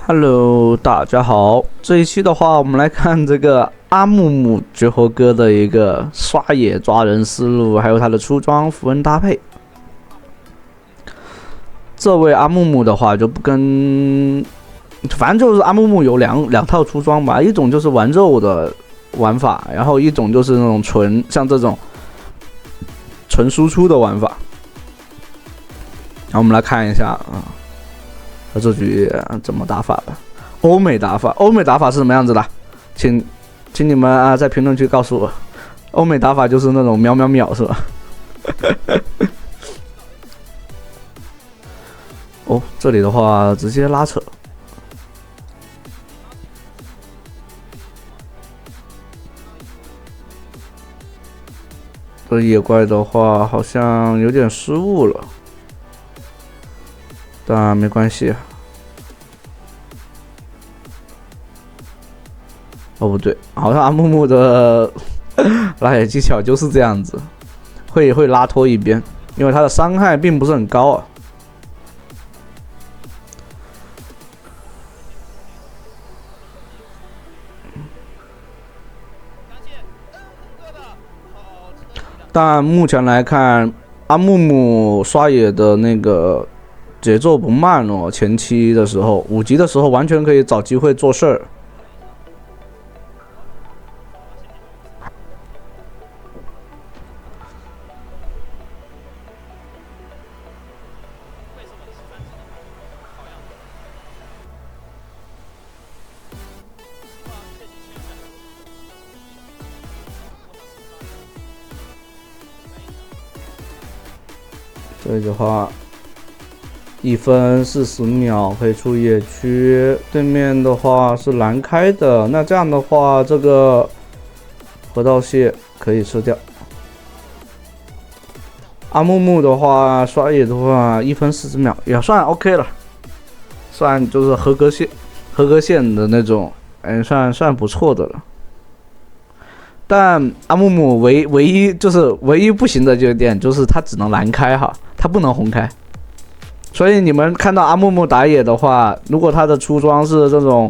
Hello，大家好。这一期的话，我们来看这个阿木木绝活哥的一个刷野抓人思路，还有他的出装符文搭配。这位阿木木的话就不跟，反正就是阿木木有两套出装吧，一种就是玩肉的玩法，然后一种就是那种像这种纯输出的玩法。然后我们来看一下啊。这局怎么打法吧？欧美打法是什么样子的？请你们在评论区告诉我。欧美打法就是那种秒秒秒是吧？哦，这里的话直接拉扯。这野怪的话好像有点失误了。但没关系。哦，不对，好像阿木木的拉野技巧就是这样子，会拉脱一边，因为他的伤害并不是很高啊。但目前来看，阿木木刷野的那个节奏不慢哦，前期的时候，5级的时候完全可以找机会做事儿。这里的话，1分40秒可以出野区，对面的话是蓝开的，那这样的话，这个河道蟹可以吃掉。阿木木的话，刷野的话，1分40秒也算 OK 了，算就是合格线的那种，算不错的了。但阿木木唯一不行的这个点就是他只能蓝开哈，他不能红开。所以你们看到阿木木打野的话，如果他的出装是这种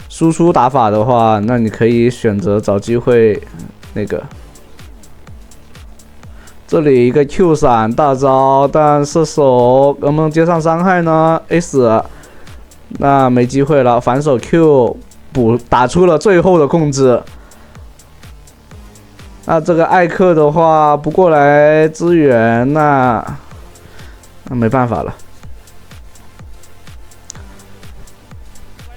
输出打法的话，那你可以选择找机会那个。这里一个 Q 闪大招，但射手能不能接上伤害呢 ？A 死，那没机会了。反手 Q 打出了最后的控制。那这个艾克的话不过来支援，那没办法了。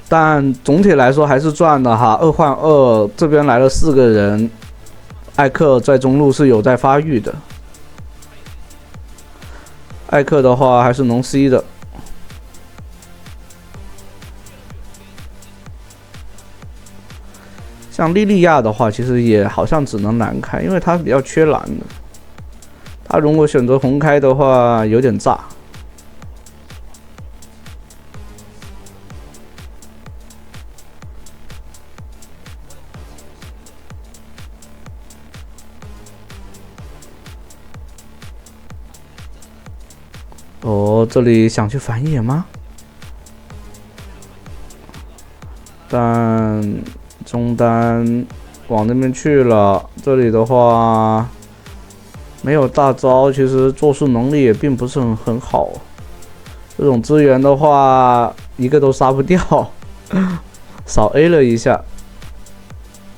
但总体来说还是赚的哈，2换2，这边来了4个人，艾克在中路是有在发育的。艾克的话还是农 C 的。像莉莉娅的话，其实也好像只能蓝开，因为她比较缺蓝的。她如果选择红开的话，有点炸。哦，这里想去反野吗？但中单往那边去了，这里的话没有大招，其实做事能力也并不是很好。这种资源的话，一个都杀不掉，少 A 了一下。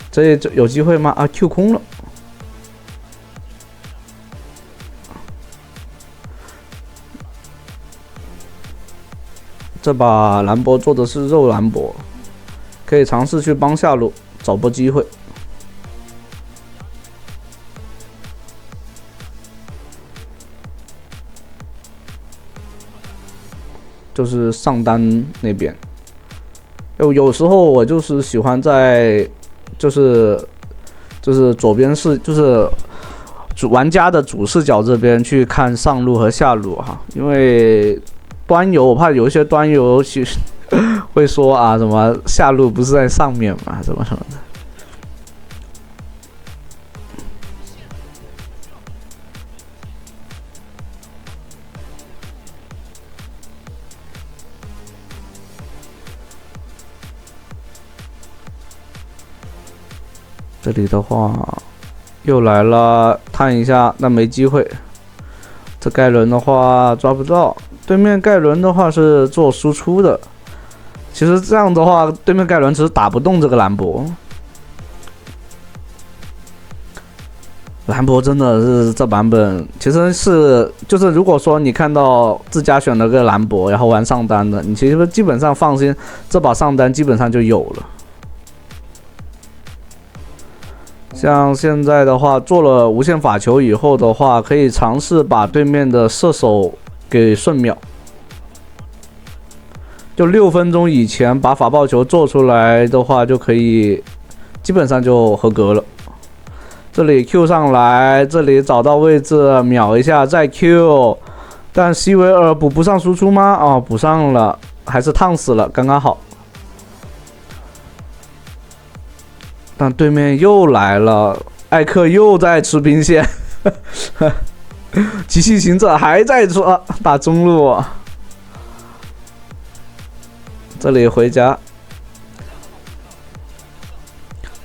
这有机会吗？啊 ，Q 空了。这把兰博做的是肉兰博，可以尝试去帮下路找波机会。就是上单那边，有时候我就是喜欢在，就是左边就是玩家的主视角这边去看上路和下路哈，因为端游我怕有一些端游会说啊什么下路不是在上面嘛，什么什么的。这里的话又来了，探一下，那没机会。这盖伦的话抓不到，对面盖伦的话是做输出的。其实这样的话，对面盖伦其实打不动这个兰博。兰博真的是这版本，其实是就是如果说你看到自家选了个兰博，然后玩上单的，你其实基本上放心，这把上单基本上就有了。像现在的话，做了无限法球以后的话，可以尝试把对面的射手给瞬秒。就6分钟以前把法爆球做出来的话，就可以基本上就合格了。这里 Q 上来，这里找到位置秒一下再 Q， 但希维尔补不上输出吗？哦，补上了，还是烫死了，刚刚好。但对面又来了，艾克又在吃兵线，奇袭行者还在打中路。这里回家，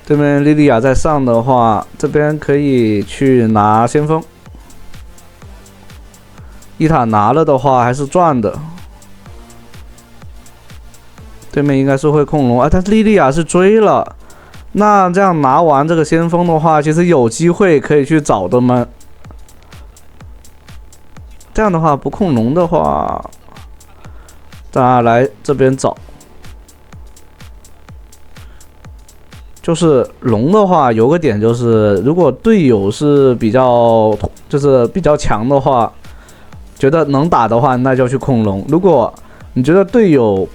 对面莉莉娅在上的话，这边可以去拿先锋。伊塔拿了的话还是赚的。对面应该是会控龙啊，但是莉莉娅是追了。那这样拿完这个先锋的话，其实有机会可以去找的吗？这样的话不控龙的话，大家来这边找。就是龙的话，有个点就是，如果队友是比较强的话，觉得能打的话，那就去控龙。如果你觉得队友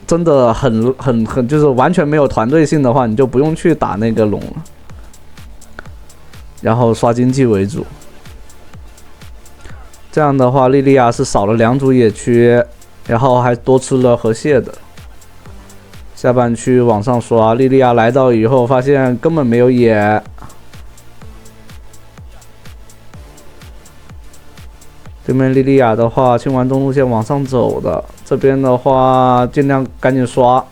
真的很就是完全没有团队性的话，你就不用去打那个龙了，然后刷经济为主。这样的话，莉莉娅是少了2组野区，然后还多吃了河蟹的。下半区往上刷，莉莉娅来到以后发现根本没有野。对面莉莉娅的话，清完中路线往上走的，这边的话尽量赶紧刷，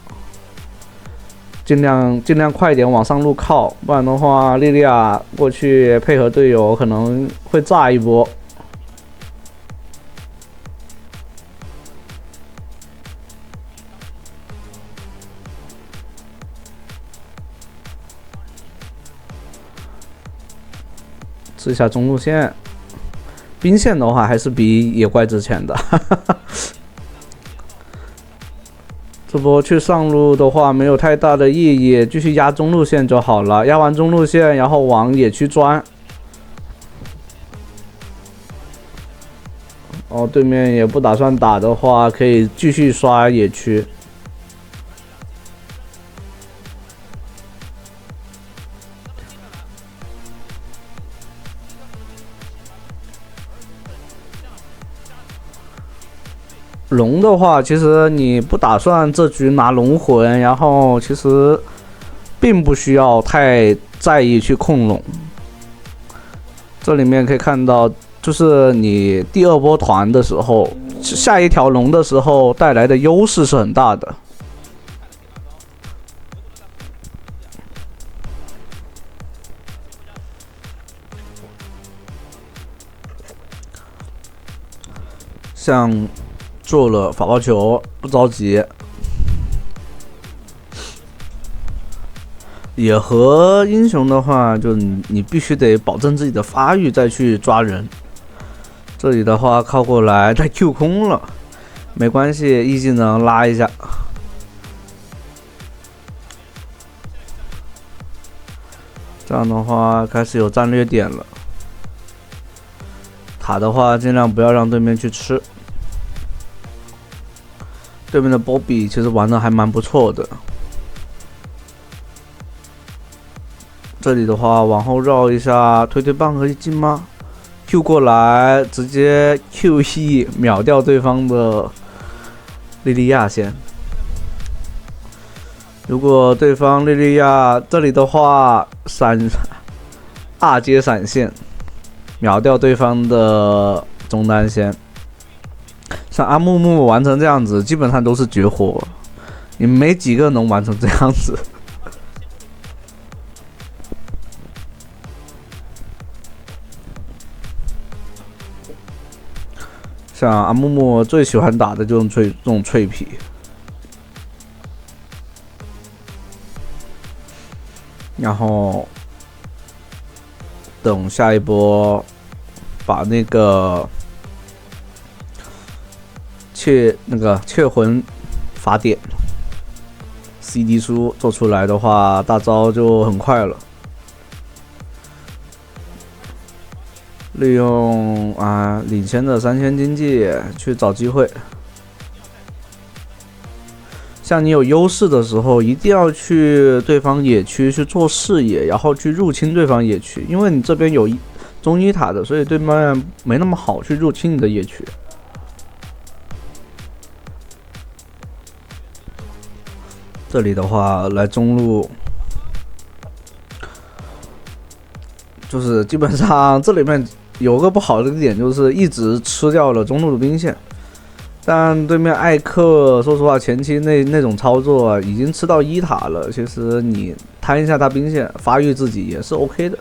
尽量快点往上路靠，不然的话莉莉娅过去配合队友可能会炸一波。吃一下中路线。兵线的话还是比野怪值钱的，这波去上路的话没有太大的意义，继续压中路线就好了。压完中路线，然后往野区钻。哦，对面也不打算打的话，可以继续刷野区。龙的话，其实你不打算这局拿龙魂，然后其实并不需要太在意去控龙。这里面可以看到，就是你第2波团的时候，下一条龙的时候带来的优势是很大的。像做了法爆球，不着急。野和英雄的话，就你必须得保证自己的发育再去抓人。这里的话靠过来，太 Q 空了，没关系， E 技能拉一下。这样的话开始有战略点了。塔的话尽量不要让对面去吃。对面的波比其实玩的还蛮不错的。这里的话往后绕一下，推棒可以进吗 ？Q 过来，直接 Q1 秒掉对方的莉莉娅先。如果对方莉莉娅这里的话2阶闪现，秒掉对方的中单先。像阿木木完成这样子，基本上都是绝活，你没几个能完成这样子。像阿木木最喜欢打的就是这种脆皮。然后等下一波把那个窃魂法典 CD 书做出来的话，大招就很快了。利用领先的3000经济去找机会。像你有优势的时候，一定要去对方野区去做视野，然后去入侵对方野区，因为你这边有中一塔的，所以对面没那么好去入侵你的野区。这里的话，来中路，就是基本上这里面有个不好的点，就是一直吃掉了中路的兵线。但对面艾克，说实话，前期那种操作已经吃到1塔了。其实你摊一下他兵线，发育自己也是 OK 的。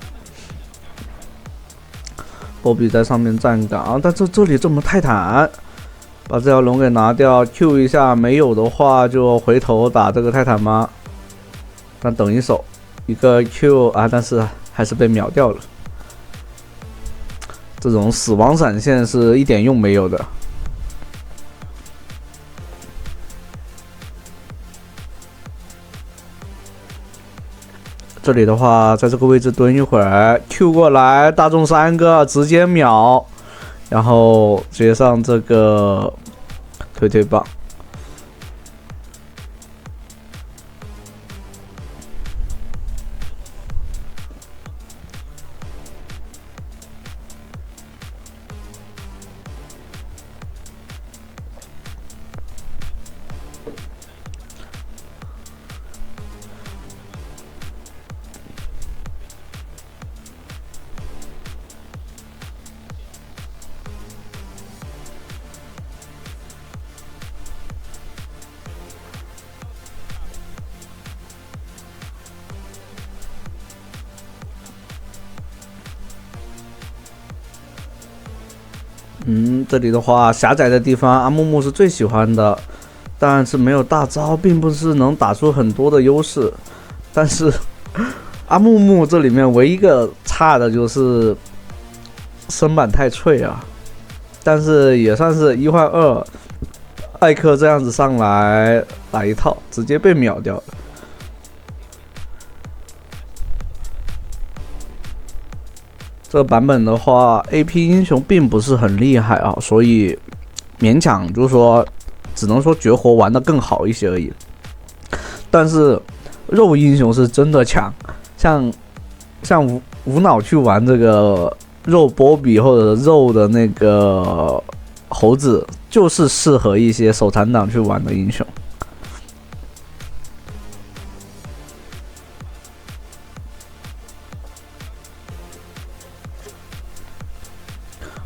波比在上面站岗，但这里这么泰坦，把这条龙给拿掉 ，Q 一下，没有的话就回头打这个泰坦吗？但等一手，一个 Q 但是还是被秒掉了。这种死亡闪现是一点用没有的。这里的话，在这个位置蹲一会儿 ，Q 过来，大众3个直接秒，然后直接上这个推棒。这里的话，狭窄的地方阿木木是最喜欢的，但是没有大招，并不是能打出很多的优势。但是阿木木这里面唯一一个差的就是身板太脆啊，但是也算是1换2，艾克这样子上来打一套，直接被秒掉了。这个版本的话 ，AP 英雄并不是很厉害啊，所以勉强就是说，只能说绝活玩得更好一些而已。但是肉英雄是真的强，像无脑去玩这个肉波比或者肉的那个猴子，就是适合一些手残党去玩的英雄。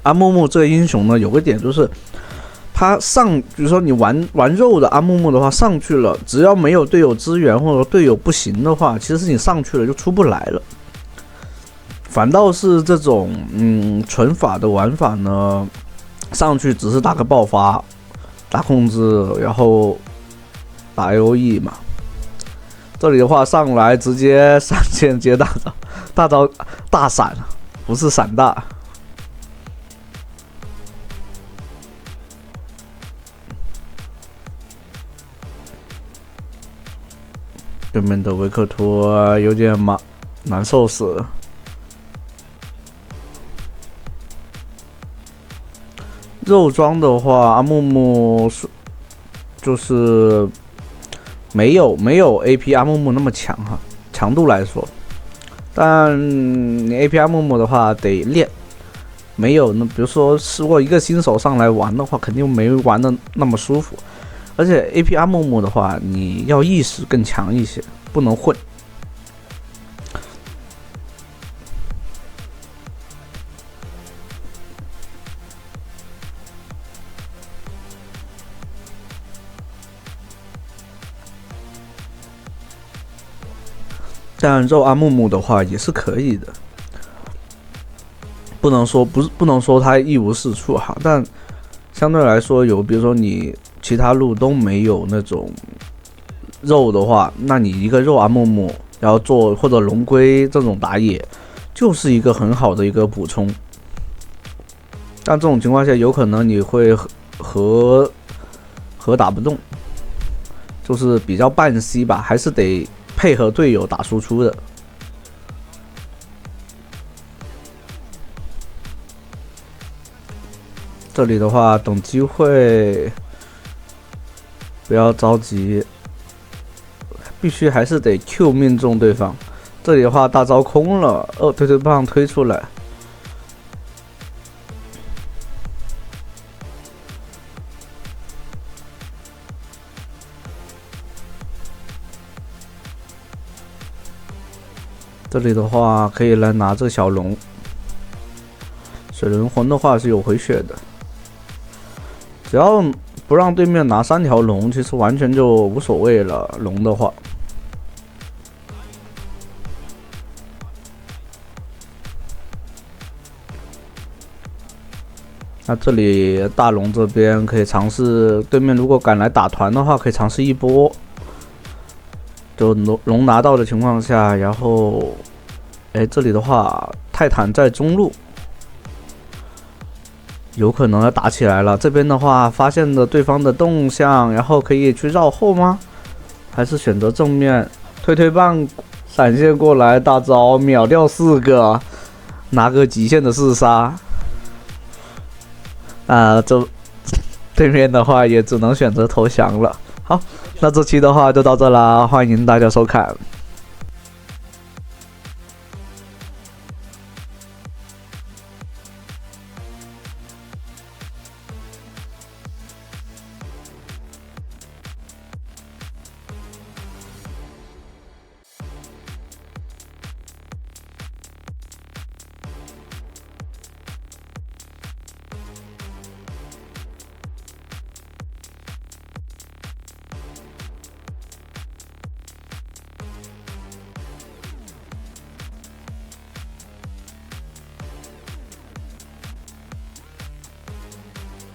阿木木这个英雄呢，有个点就是他比如说你玩肉的阿木木的话，上去了，只要没有队友支援或者队友不行的话，其实你上去了就出不来了。反倒是这种纯法的玩法呢，上去只是打个爆发、打控制，然后打 AOE 嘛。这里的话上来直接闪现接大招，大闪，不是闪大。对面的维克托有点难受死了。肉装的话，阿木木就是没有 AP 阿木木那么强哈，强度来说。但你 AP 阿木木的话得练，没有比如说如果一个新手上来玩的话，肯定没玩的那么舒服。而且 AP 阿木木的话，你要意识更强一些，不能混。但肉阿木木的话也是可以的，不能说他一无是处哈，但相对来说比如说你其他路都没有那种肉的话，那你一个肉阿木木，然后做或者龙龟这种打野，就是一个很好的一个补充。但这种情况下，有可能你会和打不动，就是比较半 C 吧，还是得配合队友打输出的。这里的话，等机会，不要着急，必须还是得 Q 命中对方。这里的话，大招空了，推推棒推出来。这里的话可以来拿这小龙，水轮魂的话是有回血的，只要不让对面拿3条龙，其实完全就无所谓了。龙的话，那这里大龙这边可以尝试，对面如果敢来打团的话，可以尝试一波。就龙拿到的情况下，然后，这里的话，泰坦在中路，有可能要打起来了。这边的话，发现了对方的动向，然后可以去绕后吗？还是选择正面推推棒闪现过来，大招秒掉4个，拿个极限的4杀。这对面的话也只能选择投降了。好，那这期的话就到这啦，欢迎大家收看。